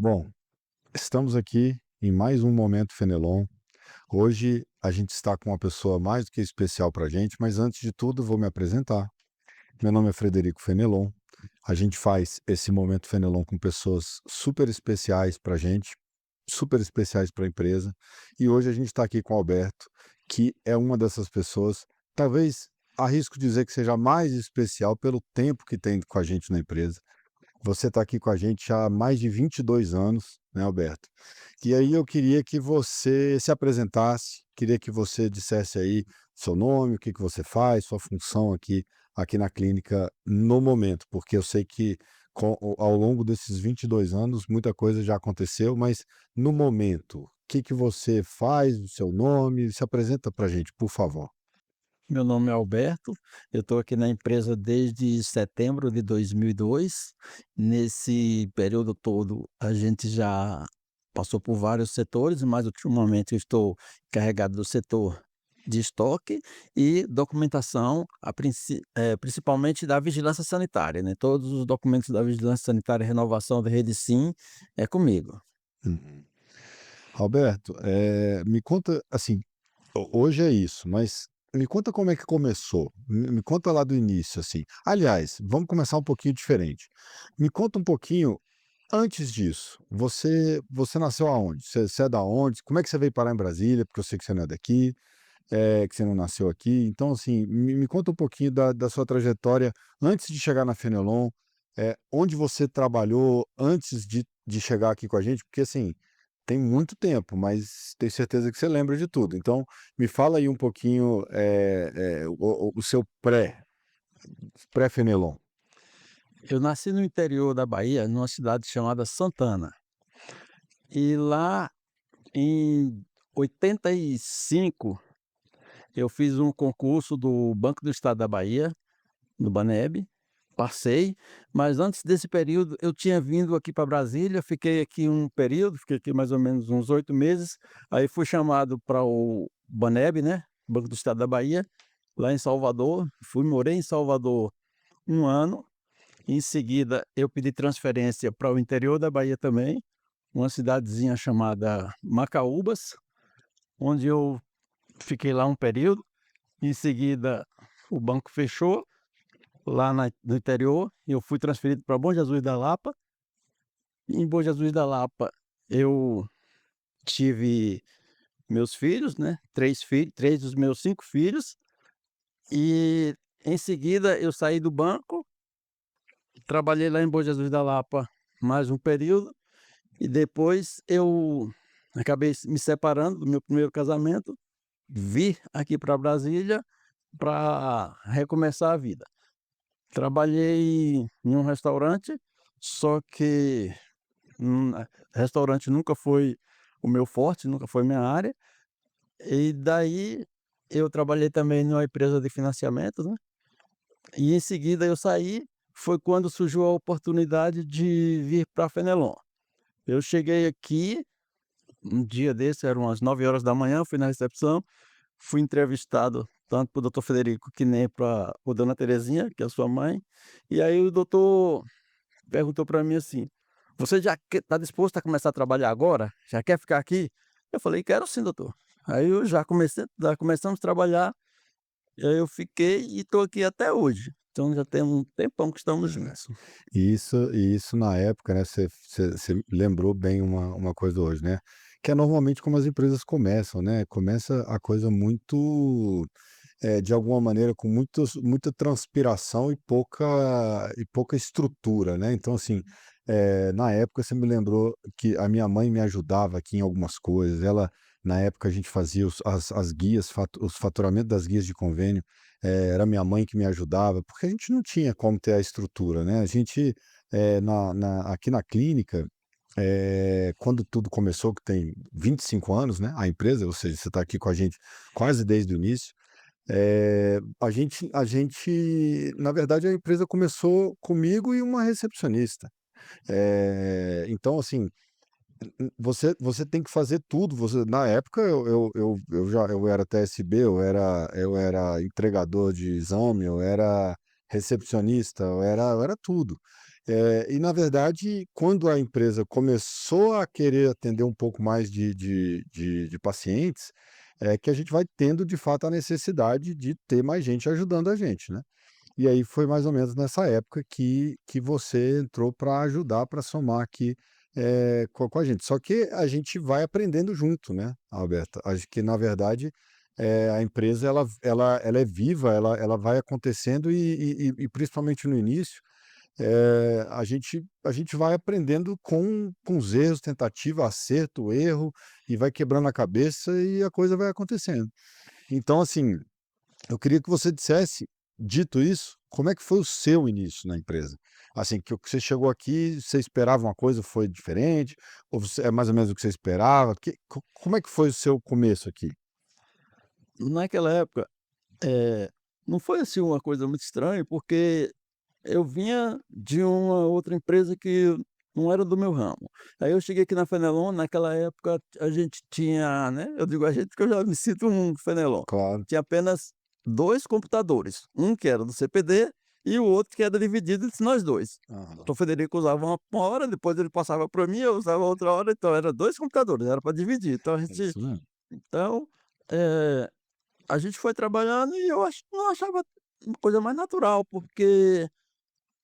Bom, estamos aqui em mais um Momento Fenelon. Hoje a gente está com uma pessoa mais do que especial para a gente, mas antes de tudo vou me apresentar. Meu nome é Frederico Fenelon. A gente faz esse Momento Fenelon com pessoas super especiais para a gente, super especiais para a empresa. E hoje a gente está aqui com o Alberto, que é uma dessas pessoas, talvez arrisco dizer que seja mais especial pelo tempo que tem com a gente na empresa. Você está aqui com a gente há mais de 22 anos, né, Alberto? E aí eu queria que você se apresentasse, queria que você dissesse aí seu nome, o que que você faz, sua função aqui na clínica no momento, porque eu sei que ao longo desses 22 anos muita coisa já aconteceu, mas no momento, o que que você faz, o seu nome, se apresenta para a gente, por favor. Meu nome é Alberto, eu estou aqui na empresa desde setembro de 2002. Nesse período todo, a gente já passou por vários setores, mas ultimamente eu estou encarregado do setor de estoque e documentação, principalmente da vigilância sanitária, né? Todos os documentos da vigilância sanitária, renovação da rede SIM, é comigo. Uhum. Alberto, me conta, assim, hoje é isso, mas me conta como é que começou. Me conta lá do início, assim. Aliás, vamos começar um pouquinho diferente. Me conta um pouquinho antes disso. Você nasceu aonde? Você é da onde? Como é que você veio parar em Brasília? Porque eu sei que você não é daqui, que você não nasceu aqui. Então, assim, me conta um pouquinho da sua trajetória antes de chegar na Fenelon, onde você trabalhou antes de chegar aqui com a gente, porque assim, tem muito tempo, mas tenho certeza que você lembra de tudo. Então, me fala aí um pouquinho, o seu pré-Fenelon. Eu nasci no interior da Bahia, numa cidade chamada Santana. E lá em 85, eu fiz um concurso do Banco do Estado da Bahia, do Baneb, passei, mas antes desse período eu tinha vindo aqui para Brasília, fiquei aqui um período, fiquei aqui mais ou menos uns 8 meses, aí fui chamado para o Baneb, né, Banco do Estado da Bahia, lá em Salvador, morei em Salvador um ano, em seguida eu pedi transferência para o interior da Bahia também, uma cidadezinha chamada Macaúbas, onde eu fiquei lá um período. Em seguida, o banco fechou lá no interior e eu fui transferido para Bom Jesus da Lapa. E em Bom Jesus da Lapa, eu tive meus filhos, né? Três filhos, três dos meus cinco filhos. E em seguida, eu saí do banco, trabalhei lá em Bom Jesus da Lapa mais um período. E depois eu acabei me separando do meu primeiro casamento, vir aqui para Brasília para recomeçar a vida. Trabalhei em um restaurante, só que, restaurante nunca foi o meu forte, nunca foi minha área, e daí eu trabalhei também numa empresa de financiamentos, né, e em seguida eu saí, foi quando surgiu a oportunidade de vir para a Fenelon. Eu cheguei aqui, um dia desse, eram umas 9 horas da manhã, fui na recepção, fui entrevistado tanto para o doutor Federico que nem para a dona Terezinha, que é a sua mãe, e aí o doutor perguntou para mim assim: "Você já está disposto a começar a trabalhar agora? Já quer ficar aqui?" Eu falei: "Quero sim, doutor". Aí eu já começamos a trabalhar, e aí eu fiquei e estou aqui até hoje. Então já tem um tempão que estamos juntos. E isso na época, né, você lembrou bem uma coisa hoje, né, que é normalmente como as empresas começam, né, começa a coisa muito, de alguma maneira com muita transpiração e pouca estrutura, né. Então assim, na época você me lembrou que a minha mãe me ajudava aqui em algumas coisas, na época a gente fazia as guias, os faturamentos das guias de convênio, era minha mãe que me ajudava, porque a gente não tinha como ter a estrutura, né. A gente, aqui na clínica, quando tudo começou, que tem 25 anos, né, a empresa, ou seja, você está aqui com a gente quase desde o início, a gente na verdade, a empresa começou comigo e uma recepcionista. Então assim, você tem que fazer tudo, na época eu era TSB, eu era entregador de exame, eu era recepcionista, eu era tudo. E na verdade, quando a empresa começou a querer atender um pouco mais de pacientes, é que a gente vai tendo de fato a necessidade de ter mais gente ajudando a gente, né. E aí foi mais ou menos nessa época que você entrou para ajudar, para somar aqui, com a gente. Só que a gente vai aprendendo junto, né, Alberta. Acho que na verdade, a empresa ela é viva, ela vai acontecendo e principalmente no início, a gente vai aprendendo com os erros, tentativa, acerto, erro, e vai quebrando a cabeça e a coisa vai acontecendo. Então assim, eu queria que você dissesse, dito isso, como é que foi o seu início na empresa? Assim, que você chegou aqui, você esperava uma coisa, foi diferente? Ou você é mais ou menos o que você esperava? Como é que foi o seu começo aqui? Naquela época, eh, não foi, assim, uma coisa muito estranha, porque eu vinha de uma outra empresa que não era do meu ramo. Aí eu cheguei aqui na Fenelon, naquela época a gente tinha, né, eu digo a gente porque eu já me sinto um Fenelon, Claro. tinha apenas 2 computadores, um que era do CPD e o outro que era dividido entre nós 2. Aham. Então o Federico usava uma hora, depois ele passava para mim, eu usava outra hora, então era 2 computadores, era para dividir. Então É isso mesmo. então, eh, a gente foi trabalhando e eu não achava uma coisa mais natural, porque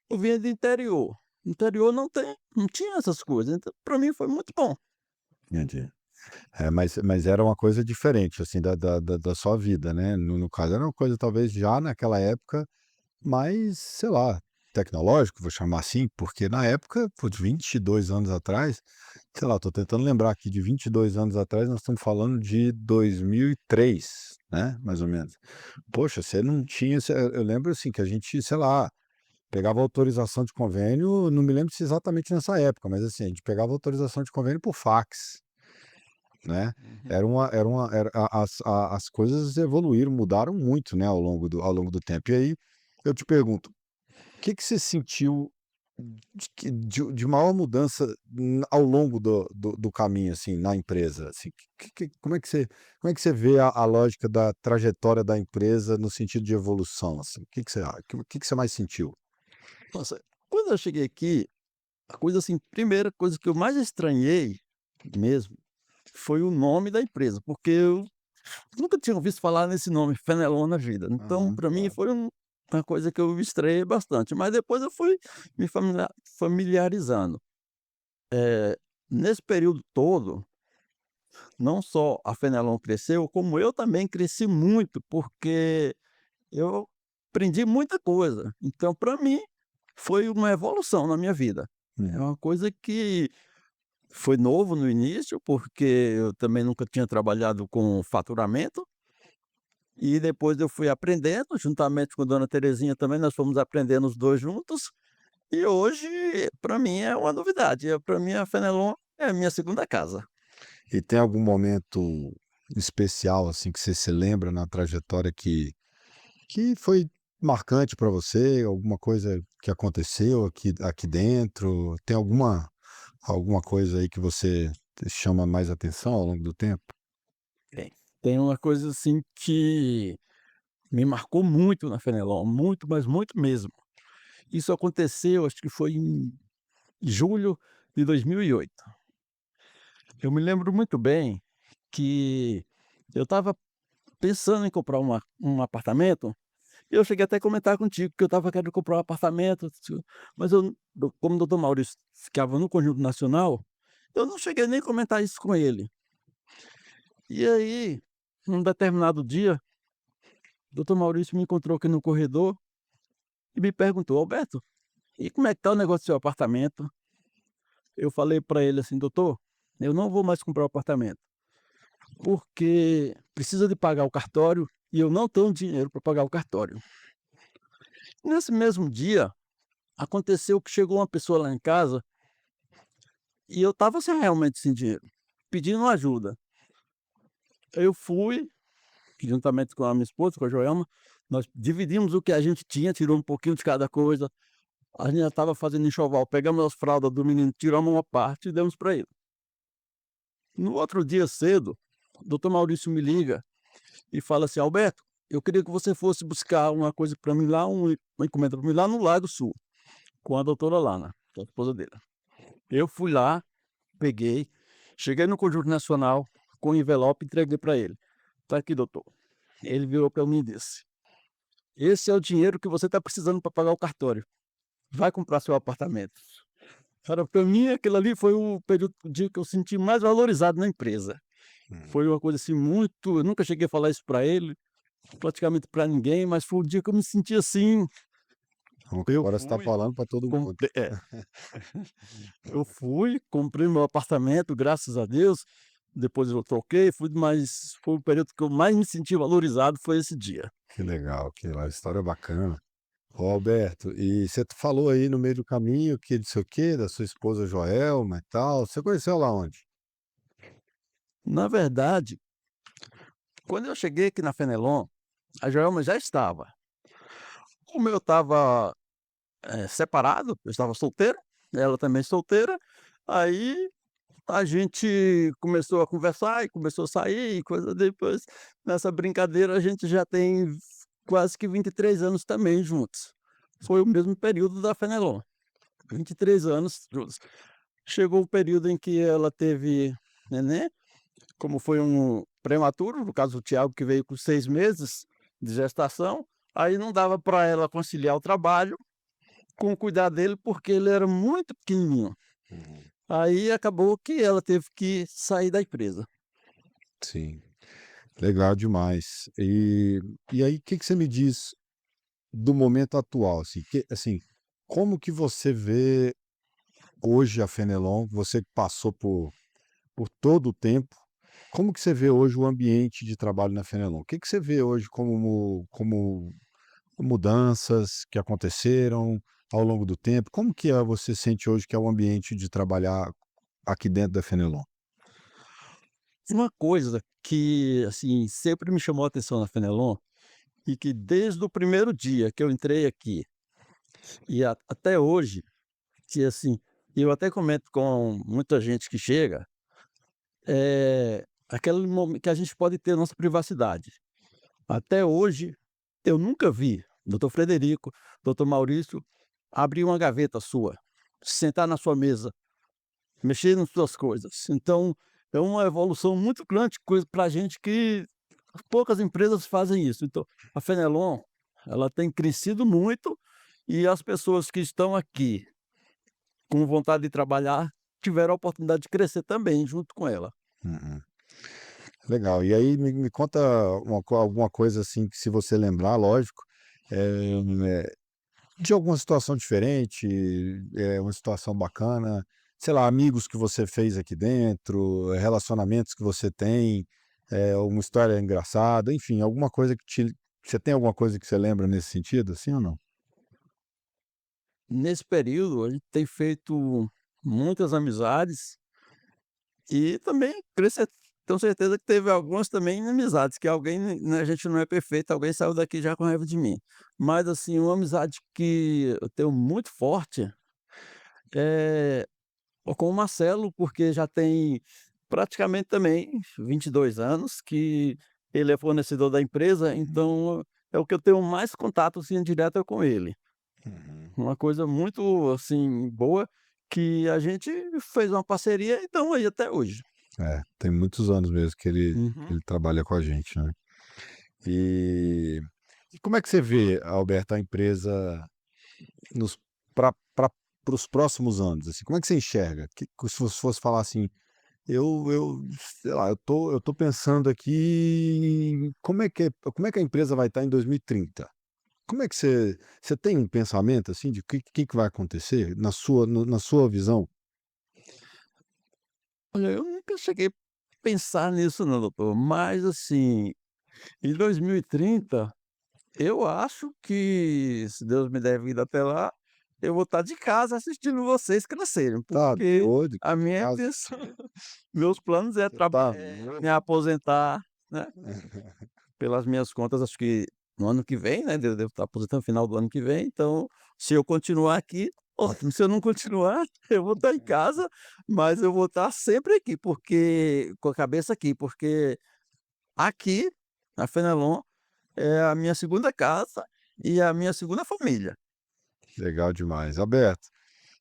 eu vinha do interior. Interior não tinha essas coisas, então para mim foi muito bom. Entendi. Mas era uma coisa diferente, assim, da sua vida, né, no caso era uma coisa talvez já naquela época mais, sei lá, tecnológico, vou chamar assim, porque na época, putz, 22 anos atrás, sei lá, tô tentando lembrar aqui de 22 anos atrás, nós estamos falando de 2003, né, mais ou menos. Poxa, você não tinha eu lembro, assim, que a gente, sei lá, pegava autorização de convênio, não me lembro se exatamente nessa época, mas, assim, a gente pegava autorização de convênio por fax. Né, Uhum. as coisas evoluíram, mudaram muito, né, ao longo do tempo. E aí, eu te pergunto, o que que você sentiu de maior mudança ao longo do caminho, assim, na empresa, assim, como é que você vê a lógica da trajetória da empresa no sentido de evolução, assim? O que que você mais sentiu? Nossa, quando eu cheguei aqui, a coisa assim, primeira coisa que eu mais estranhei mesmo, foi o nome da empresa, porque eu nunca tinha ouvido falar nesse nome, Fenelon, na vida. Então, Aham, para mim claro. foi uma coisa que eu estranhei bastante, mas depois eu fui me familiarizando. Nesse período todo, não só a Fenelon cresceu, como eu também cresci muito, porque eu aprendi muita coisa. Então, para mim, foi uma evolução na minha vida. É Hum. uma coisa que foi novo no início, porque eu também nunca tinha trabalhado com faturamento, e depois eu fui aprendendo, juntamente com Dona Terezinha também, nós fomos aprendendo os 2 juntos, e hoje, para mim, é uma novidade. Para mim, a Fenelon é a minha segunda casa. E tem algum momento especial, assim, que você se lembra na trajetória que foi marcante para você, alguma coisa que aconteceu aqui dentro? Tem alguma coisa aí que você chama mais atenção ao longo do tempo? Tem. Tem uma coisa, assim, que me marcou muito na Fenelon, muito, mas muito mesmo. Isso aconteceu, acho que foi em julho de 2008. Eu me lembro muito bem que eu estava pensando em comprar um apartamento, e eu cheguei até a comentar contigo que eu estava querendo comprar um apartamento, mas como o doutor Maurício ficava no Conjunto Nacional, eu não cheguei nem a comentar isso com ele. E aí, num determinado dia, o doutor Maurício me encontrou aqui no corredor e me perguntou: "Alberto, e como é que está o negócio do seu apartamento?" Eu falei para ele assim: "Doutor, eu não vou mais comprar o apartamento, porque precisa de pagar o cartório e eu não tenho dinheiro para pagar o cartório." Nesse mesmo dia, aconteceu que chegou uma pessoa lá em casa e eu estava sem realmente sem dinheiro, pedindo ajuda. Eu fui, juntamente com a minha esposa, com a Joelma, nós dividimos o que a gente tinha, tirou um pouquinho de cada coisa. A gente já estava fazendo enxoval, pegamos as fraldas do menino, tiramos uma parte e demos para ele. No outro dia cedo, o doutor Maurício me liga e fala assim: "Alberto, eu queria que você fosse buscar uma coisa para mim lá, uma encomenda para mim lá no Lago Sul." com a doutora Lana, que é a esposa dele. Eu fui lá, peguei, cheguei no Conjunto Nacional com o envelope e entreguei para ele. "Está aqui, doutor". Ele virou para mim e disse: "Esse é o dinheiro que você está precisando para pagar o cartório. Vai comprar seu apartamento". Cara, para mim aquilo ali foi o período o dia que eu senti mais valorizado na empresa. Hum. Foi uma coisa, assim, muito eu nunca cheguei a falar isso para ele, praticamente para ninguém, mas foi o dia que eu me senti assim. Então Eu agora você está fui, falando para todo mundo. comprei eu fui, comprei meu apartamento, graças a Deus, depois eu troquei, fui, mas foi o período que eu mais me senti valorizado, foi esse dia. Que legal, que la história bacana. Ô Alberto, e você falou aí no meio do caminho que não sei o quê, da sua esposa Joelma e tal, você conheceu ela onde? Na verdade, quando eu cheguei aqui na Fenelon, a Joelma já estava. Como eu estava, separado, eu estava solteiro, ela também solteira, aí a gente começou a conversar e começou a sair e coisa, depois nessa brincadeira a gente já tem quase que 23 anos também juntos. Foi o mesmo período da Fenelon, 23 anos juntos. Chegou o período em que ela teve neném, como foi um prematuro, no caso o Thiago que veio com 6 meses de gestação, aí não dava para ela conciliar o trabalho com cuidar dele, porque ele era muito pequenininho. Uhum. Aí acabou que ela teve que sair da empresa. Sim, legal demais. E aí, o que que você me diz do momento atual, assim, como que você vê hoje a Fenelon, você que passou por todo o tempo, como que você vê hoje o ambiente de trabalho na Fenelon? O que que você vê hoje como mudanças que aconteceram ao longo do tempo? Como que você sente hoje que é o ambiente de trabalhar aqui dentro da Fenelon? Uma coisa que, assim, sempre me chamou a atenção na Fenelon, e que desde o primeiro dia que eu entrei aqui e até hoje, que assim, eu até comento com muita gente que chega, aquele momento que a gente pode ter nossa privacidade. Até hoje, eu nunca vi doutor Frederico, doutor Maurício abrir uma gaveta sua, sentar na sua mesa, mexer nas suas coisas. Então, é uma evolução muito grande, coisa para a gente que poucas empresas fazem isso. Então, a Fenelon, ela tem crescido muito e as pessoas que estão aqui com vontade de trabalhar tiveram a oportunidade de crescer também junto com ela. Uhum. Legal. E aí me conta alguma coisa assim que se você lembrar, lógico, eh, de alguma situação diferente, uma situação bacana, sei lá, amigos que você fez aqui dentro, relacionamentos que você tem, uma história engraçada, enfim, alguma coisa que te você tem alguma coisa que você lembra nesse sentido, assim ou não? Nesse período, a gente tem feito muitas amizades e também crescer. Tenho certeza que teve algumas também inimizades, que alguém, né, a gente não é perfeito, alguém saiu daqui já com raiva de mim. Mas, assim, uma amizade que eu tenho muito forte é com o Marcelo, porque já tem praticamente também 22 anos que ele é fornecedor da empresa, então é o que eu tenho mais contato, assim, direto é com ele. Uhum. Uma coisa muito, assim, boa, que a gente fez uma parceria e estamos aí até hoje. É, tem muitos anos mesmo que Uhum. ele trabalha com a gente, né. E e como é que você vê, Alberto, a empresa nos para os próximos anos, assim, como é que você enxerga? Se você fosse falar assim: eu sei lá, eu tô pensando aqui em como é que a empresa vai estar em 2030. Como é que você tem um pensamento, assim, de que vai acontecer na sua visão? Olha, eu nunca cheguei a pensar nisso não, doutor, mas, assim, em 2030 eu acho que, se Deus me der vida até lá, eu vou estar de casa assistindo vocês crescerem, Tá porque doido, a de minha casa. intenção meus planos é Você tá me aposentar, né, pelas minhas contas, acho que no ano que vem, né, eu devo estar aposentando no final do ano que vem, então, se eu continuar aqui, ótimo, se eu não continuar, eu vou estar em casa, mas eu vou estar sempre aqui, porque com a cabeça aqui, porque aqui, na Fenelon, é a minha segunda casa e a minha segunda família. Legal demais. Alberto,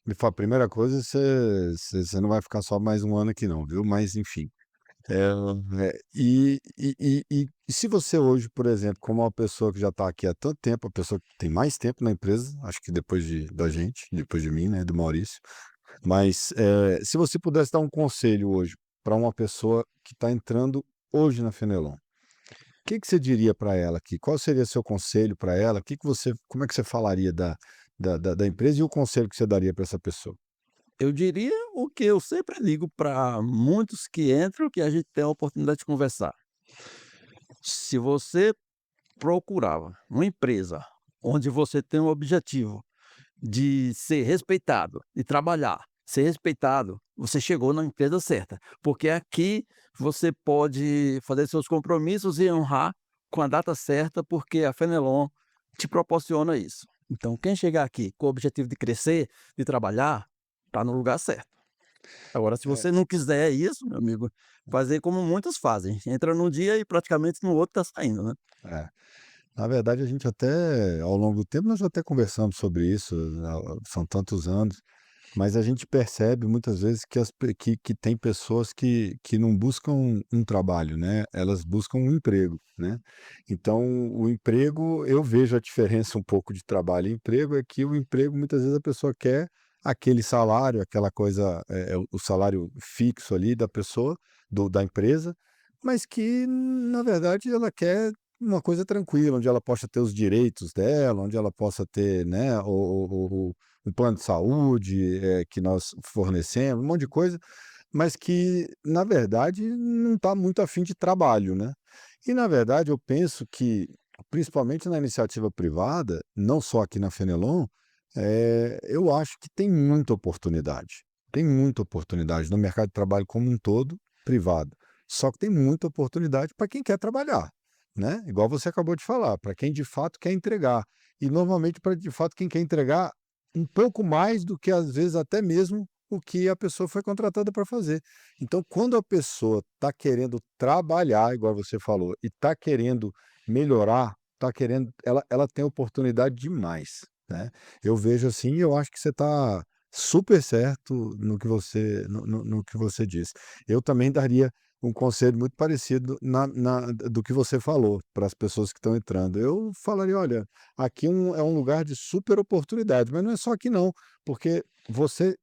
me fala, primeira coisa, você não vai ficar só mais um ano aqui não, viu, mas enfim. E se você hoje, por exemplo, como uma pessoa que já está aqui há tanto tempo, a pessoa que tem mais tempo na empresa, acho que depois da gente, depois de mim, né, do Maurício, mas, se você pudesse dar um conselho hoje para uma pessoa que está entrando hoje na Fenelon, que você diria para ela aqui? Qual seria seu conselho para ela? Que você como é que você falaria da empresa e o conselho que você daria para essa pessoa? Eu diria o que eu sempre digo para muitos que entram, que a gente tem a oportunidade de conversar. Se você procurava uma empresa onde você tem um objetivo de ser respeitado, de trabalhar, ser respeitado, você chegou na empresa certa, porque aqui você pode fazer seus compromissos e honrar com a data certa, porque a Fenelon te proporciona isso. Então, quem chegar aqui com o objetivo de crescer, de trabalhar, está no lugar certo. Agora, se É, você não quiser isso, meu amigo, fazer como muitos fazem, entra num dia e praticamente no outro está saindo, né? é. Na verdade, a gente até, ao longo do tempo, nós até conversamos sobre isso, são tantos anos, mas a gente percebe muitas vezes que tem pessoas que não buscam um trabalho, né? Elas buscam um emprego, né? Então, o emprego, eu vejo a diferença um pouco de trabalho e emprego, é que o emprego, muitas vezes, a pessoa quer aquele salário, aquela coisa, o salário fixo ali da pessoa, da empresa, mas que, na verdade, ela quer uma coisa tranquila, onde ela possa ter os direitos dela, onde ela possa ter, né, o plano de saúde, que nós fornecemos, um monte de coisa, mas que, na verdade, não está muito afim de trabalho, né. E, na verdade, eu penso que, principalmente na iniciativa privada, não só aqui na Fenelon, eu acho que tem muita oportunidade no mercado de trabalho como um todo, privado. Só que tem muita oportunidade para quem quer trabalhar, né, igual você acabou de falar, para quem de fato quer entregar. E normalmente para de fato quem quer entregar um pouco mais do que às vezes até mesmo o que a pessoa foi contratada para fazer. Então quando a pessoa está querendo trabalhar, igual você falou, e está querendo melhorar, está querendo ela tem oportunidade demais, né. Eu vejo assim e eu acho que você está super certo no que você no que você disse. Eu também daria um conselho muito parecido do que você falou para as pessoas que estão entrando. Eu falaria: "Olha, aqui é um lugar de super oportunidade", mas não é só aqui não, porque você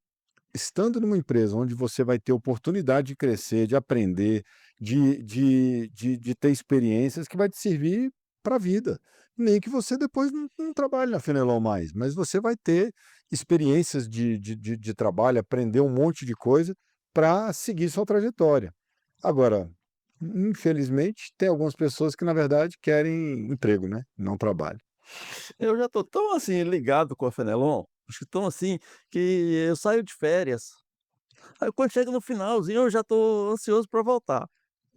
estando numa empresa onde você vai ter oportunidade de crescer, de aprender, de ter experiências que vai te servir para a vida. Nem que você depois não trabalhe na Fenelon mais, mas você vai ter experiências de trabalho, aprender um monte de coisa para seguir sua trajetória. Agora, infelizmente, tem algumas pessoas que, na verdade, querem emprego, né, não trabalho. Eu já tô tão, assim, ligado com a Fenelon, acho que tão assim, que eu saio de férias, aí quando chega no finalzinho eu já tô ansioso para voltar.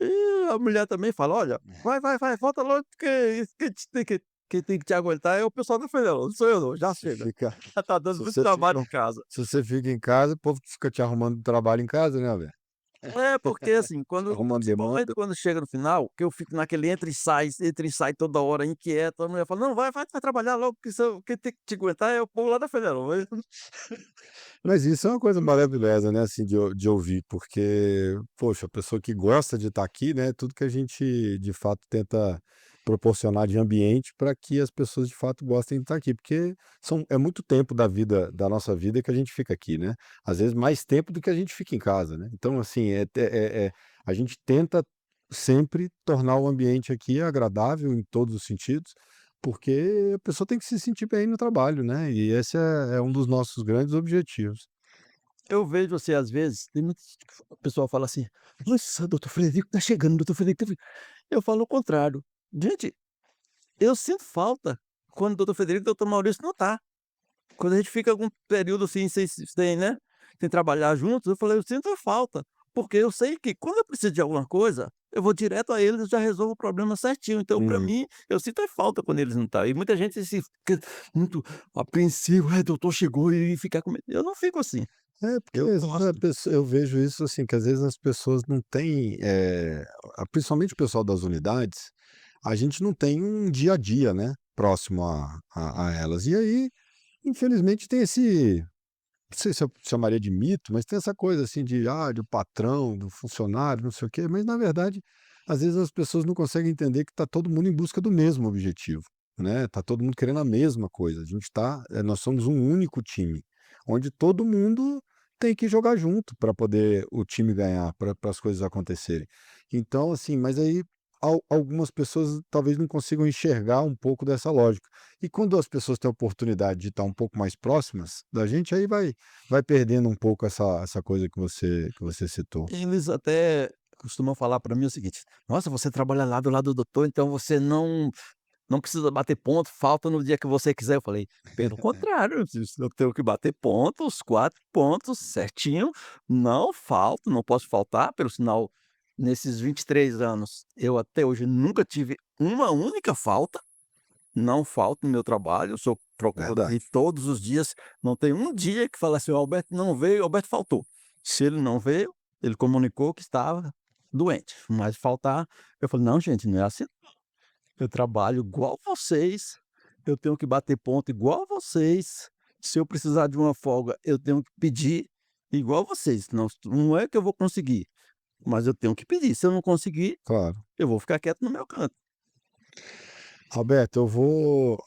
E a mulher também fala: "Olha, vai, vai, vai, volta logo porque quem tem que te aguentar é o pessoal da Fenelon, não sou eu não, já Se chega, fica já tá dando se muito você trabalho fica em casa". se você fica em casa, o povo fica te arrumando trabalho em casa, né, velho? É, porque assim, quando Arrumando principalmente demanda. quando chega no final, que eu fico naquele entra e sai toda hora inquieto, a mulher fala: "Não, vai, vai, vai trabalhar logo que quem tem que te aguentar é o povo lá da Fenelon". Mas isso é uma coisa maravilhosa, né, assim, de ouvir, porque, poxa, a pessoa que gosta de estar aqui, né, tudo que a gente de fato tenta proporcionar de ambiente para que as pessoas de fato gostem de estar aqui, porque é muito tempo da nossa vida que a gente fica aqui, né, às vezes mais tempo do que a gente fica em casa, né. Então, assim, a gente tenta sempre tornar o ambiente aqui agradável em todos os sentidos, porque a pessoa tem que se sentir bem no trabalho, né, e esse é um dos nossos grandes objetivos. Eu vejo, assim, às vezes, tem muitos o pessoal fala assim: "Nossa, doutor Frederico tá chegando, doutor Frederico tá". Eu falo o contrário. Gente, eu sinto falta quando o doutor Frederico e o doutor Maurício não tá. Quando a gente fica algum período, assim, sem, né, sem trabalhar juntos, eu falei: "Eu sinto falta", porque eu sei que quando eu preciso de alguma coisa, eu vou direto a eles e já resolvo o problema certinho. Então, pra Uhum. mim, eu sinto falta quando eles não estão. E muita gente fica muito apreensivo: "Ai, doutor chegou", e ficar com medo. Eu não fico assim, É, porque eu às vezes gosto. eu vejo isso, assim, que às vezes as pessoas não têm, principalmente o pessoal das unidades, a gente não tem um dia a dia, né, próximo a elas. E aí infelizmente tem esse, não sei se eu chamaria de mito, mas tem essa coisa assim de, do patrão, do funcionário, não sei o quê, mas na verdade, às vezes as pessoas não conseguem entender que está todo mundo em busca do mesmo objetivo, né? Tá todo mundo querendo a mesma coisa. A gente tá, nós somos um único time, onde todo mundo tem que jogar junto para poder o time ganhar, para as coisas acontecerem. Então, assim, mas aí algumas pessoas talvez não consigam enxergar um pouco dessa lógica. E quando as pessoas têm a oportunidade de estar um pouco mais próximas da gente, aí vai perdendo um pouco essa coisa que você citou. Eles até costumam falar para mim o seguinte: "Nossa, você trabalha lá do lado do doutor, então você não precisa bater ponto, falta no dia que você quiser". Eu falei: "Pelo contrário, eu tenho que bater ponto, os 4 pontos certinho, não falto, não posso faltar". Pelo sinal, nesses 23 anos, eu até hoje nunca tive uma única falta, não falto no meu trabalho, eu sou procuro ir Verdade. todos os dias, não tem um dia que fala assim: "O Alberto não veio, o Alberto faltou". Se ele não veio, ele comunicou que estava doente, mas faltar eu falei: "Não gente, não é assim, eu trabalho igual vocês, eu tenho que bater ponto igual vocês, se eu precisar de uma folga, eu tenho que pedir igual vocês, não é que eu vou conseguir, mas eu tenho que pedir, se eu não conseguir, Claro. eu vou ficar quieto no meu canto". Roberto, eu vou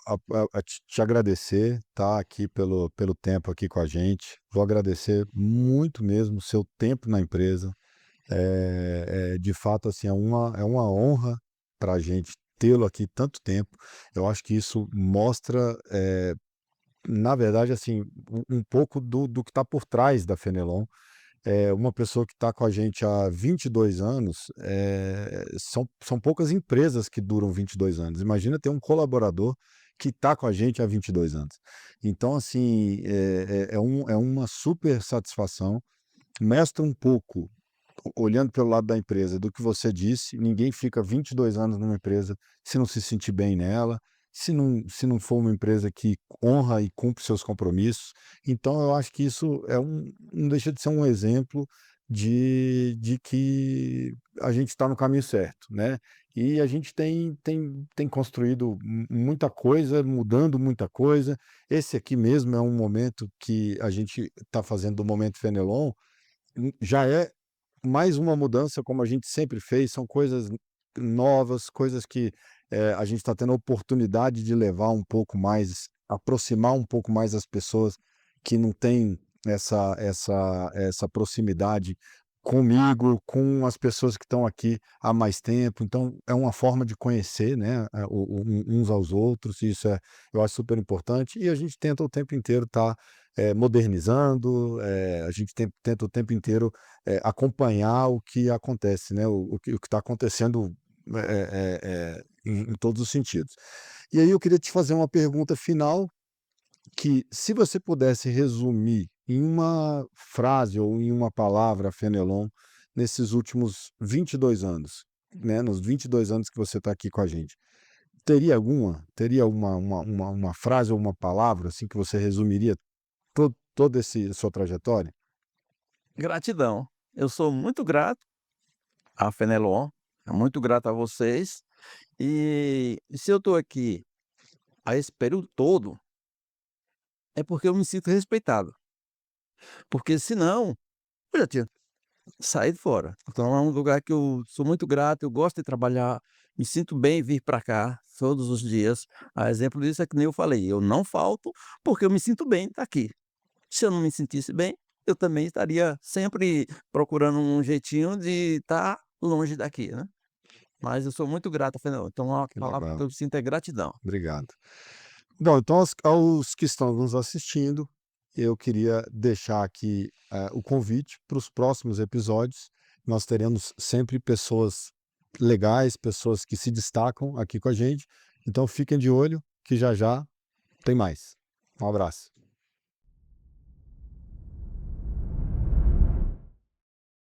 te agradecer, tá, aqui pelo tempo aqui com a gente. Vou agradecer muito mesmo o seu tempo na empresa. De fato, assim, é uma honra para a gente tê-lo aqui tanto tempo. Eu acho que isso mostra, na verdade, assim, um pouco do que está por trás da Fenelon. Uma pessoa que está com a gente há 22 anos, são poucas empresas que duram 22 anos. Imagina ter um colaborador que está com a gente há 22 anos. Então, assim, é uma super satisfação. Mestra um pouco, olhando pelo lado da empresa, do que você disse, ninguém fica 22 anos numa empresa se não se sentir bem nela, se não for uma empresa que honra e cumpre seus compromissos. Então eu acho que isso não deixa de ser um exemplo de que a gente está no caminho certo, né? E a gente tem construído muita coisa, mudando muita coisa. Esse aqui mesmo é um momento que a gente está fazendo do Momento Fenelon, já é mais uma mudança, como a gente sempre fez, são coisas novas, coisas que, a gente está tendo a oportunidade de levar um pouco mais, aproximar um pouco mais as pessoas que não têm essa proximidade comigo, com as pessoas que estão aqui há mais tempo. Então é uma forma de conhecer, né, uns aos outros, e isso eu acho super importante, e a gente tenta o tempo inteiro estar, modernizando, a gente tenta o tempo inteiro acompanhar o que acontece, né, o que está acontecendo, em todos os sentidos. E aí eu queria te fazer uma pergunta final, que se você pudesse resumir em uma frase ou em uma palavra a Fenelon nesses últimos 22 anos, né, nos 22 anos que você está aqui com a gente, teria alguma? Teria uma frase ou uma palavra, assim, que você resumiria toda esse sua trajetória? Gratidão, eu sou muito grato à Fenelon, muito grato a vocês, e se eu estou aqui a esse período todo, é porque eu me sinto respeitado, porque senão eu já tinha saído fora. Então é um lugar que eu sou muito grato, eu gosto de trabalhar, me sinto bem em vir para cá todos os dias. A exemplo disso é que nem eu falei, eu não falto, porque eu me sinto bem de estar aqui. Se eu não me sentisse bem, eu também estaria sempre procurando um jeitinho de estar longe daqui, né. Mas eu sou muito grato, afinal, então a Que palavra que legal, eu sinto é gratidão. obrigado. Bom, então aos que estão nos assistindo, eu queria deixar aqui, o convite para os próximos episódios. Nós teremos sempre pessoas legais, pessoas que se destacam aqui com a gente, então fiquem de olho que já já tem mais. Um abraço.